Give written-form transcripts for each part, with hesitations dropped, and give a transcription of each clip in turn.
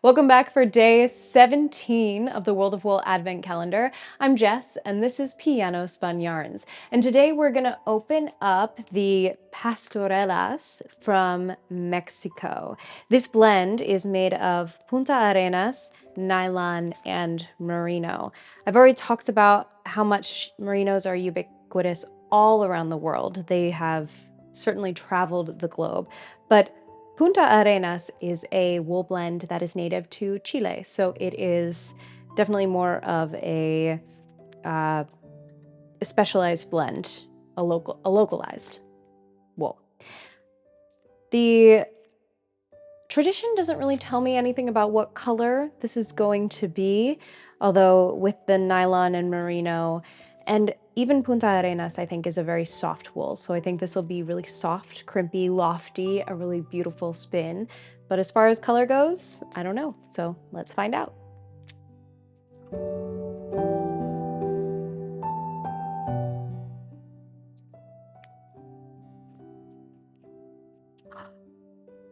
Welcome back for day 17 of the World of Wool Advent Calendar. I'm Jess, and this is Piano Spun Yarns. And today we're going to open up the Pastorelas from Mexico. This blend is made of Punta Arenas, nylon, and merino. I've already talked about how much merinos are ubiquitous all around the world. They have certainly traveled the globe, but Punta Arenas is a wool blend that is native to Chile, so it is definitely more of uh, a specialized blend, a localized wool. The tradition doesn't really tell me anything about what color this is going to be, although with the nylon and merino, and even Punta Arenas, I think, is a very soft wool. So I think this will be really soft, crimpy, lofty, a really beautiful spin. But as far as color goes, I don't know. So let's find out.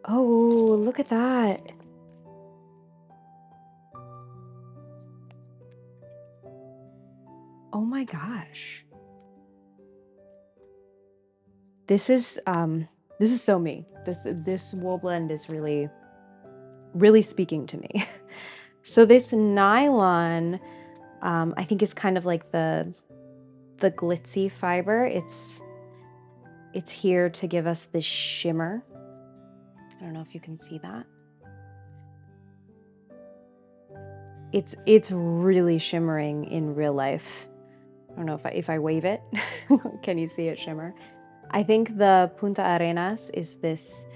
Oh, look at that. Oh my gosh. This is so me. This wool blend is really speaking to me. So this nylon, I think is kind of like the glitzy fiber. It's here to give us this shimmer. I don't know if you can see that. It's really shimmering in real life. I don't know if I wave it, can you see it shimmer? I think the Punta Arenas is this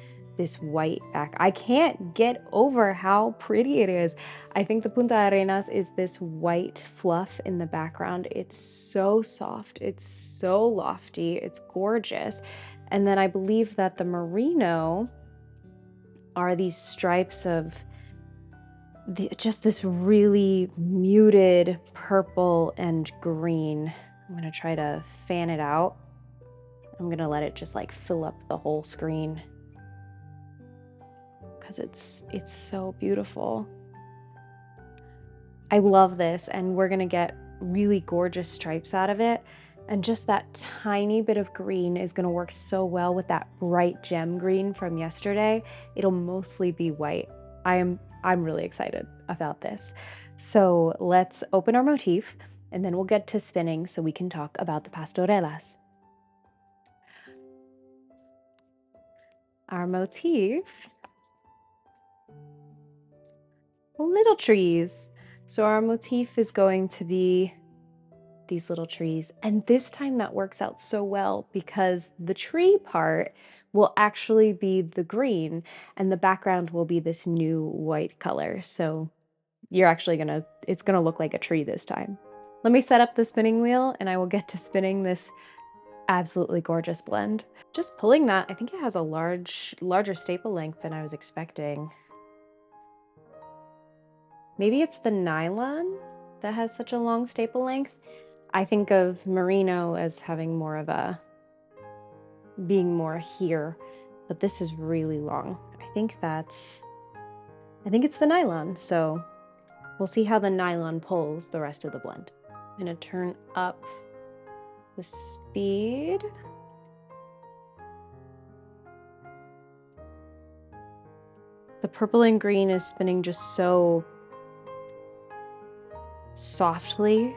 white back. I can't get over how pretty it is. I think the Punta Arenas is this white fluff in the background. It's so soft, it's so lofty, it's gorgeous. And then I believe that the merino are these stripes of just this really muted purple and green. I'm gonna try to fan it out. I'm gonna let it just like fill up the whole screen because it's so beautiful. I love this, and we're gonna get really gorgeous stripes out of it. And just that tiny bit of green is gonna work so well with that bright gem green from yesterday. It'll mostly be white. I'm really excited about this. So let's open our motif, and then we'll get to spinning so we can talk about the pastorelas. Our motif, little trees. So our motif is going to be these little trees. And this time that works out so well because the tree part will actually be the green and the background will be this new white color. So you're actually it's gonna look like a tree this time. Let me set up the spinning wheel and I will get to spinning this absolutely gorgeous blend. Just pulling that, I think it has a larger staple length than I was expecting. Maybe it's the nylon that has such a long staple length. I think of merino as having more of being more here, but this is really long. I think it's the nylon, so we'll see how the nylon pulls the rest of the blend. I'm gonna turn up the speed. The purple and green is spinning just so softly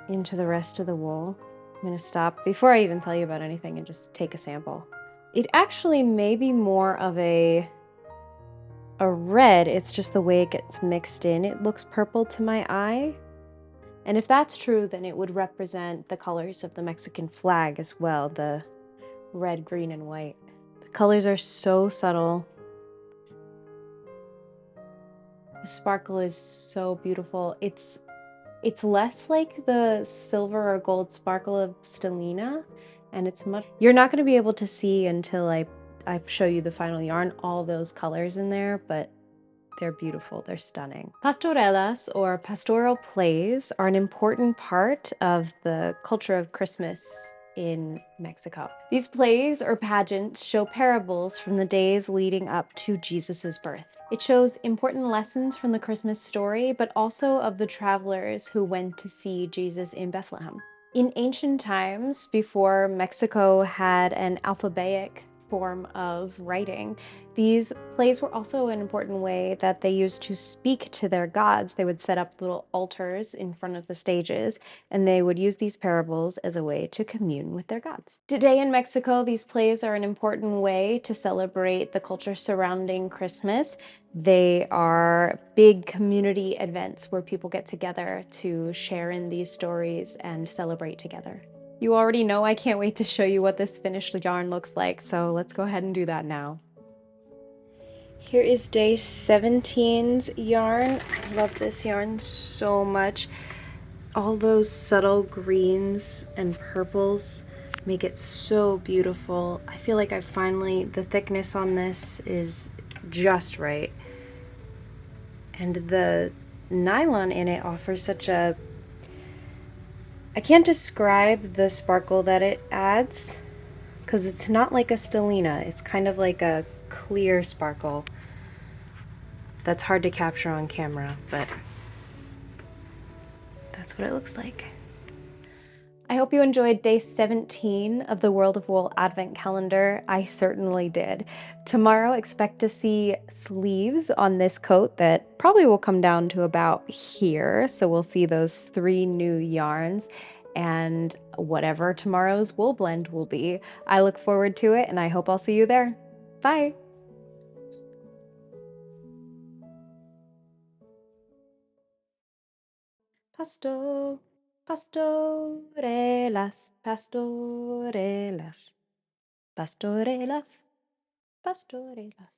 into the rest of the wool. I'm gonna stop before I even tell you about anything and just take a sample. It actually may be more of a red, it's just the way it gets mixed in. It looks purple to my eye. And if that's true, then it would represent the colors of the Mexican flag as well, the red, green, and white. The colors are so subtle. The sparkle is so beautiful. It's less like the silver or gold sparkle of Stellina, and you're not going to be able to see until I show you the final yarn, all those colors in there, but they're beautiful, they're stunning. Pastorelas, or pastoral plays, are an important part of the culture of Christmas in Mexico. These plays or pageants show parables from the days leading up to Jesus' birth. It shows important lessons from the Christmas story, but also of the travelers who went to see Jesus in Bethlehem. In ancient times, before Mexico had an alphabetic form of writing, these plays were also an important way that they used to speak to their gods. They would set up little altars in front of the stages, and they would use these parables as a way to commune with their gods. Today in Mexico, these plays are an important way to celebrate the culture surrounding Christmas. They are big community events where people get together to share in these stories and celebrate together. You already know I can't wait to show you what this finished yarn looks like, so let's go ahead and do that now. Here is day 17's yarn. I love this yarn so much. All those subtle greens and purples make it so beautiful. I feel like the thickness on this is just right. And the nylon in it offers such a, I can't describe the sparkle that it adds because it's not like a stellina. It's kind of like a clear sparkle. That's hard to capture on camera, but that's what it looks like. I hope you enjoyed day 17 of the World of Wool Advent Calendar. I certainly did. Tomorrow, expect to see sleeves on this coat that probably will come down to about here. So we'll see those 3 new yarns and whatever tomorrow's wool blend will be. I look forward to it and I hope I'll see you there. Bye. Pastorelas, pastorelas, pastorelas, pastorelas.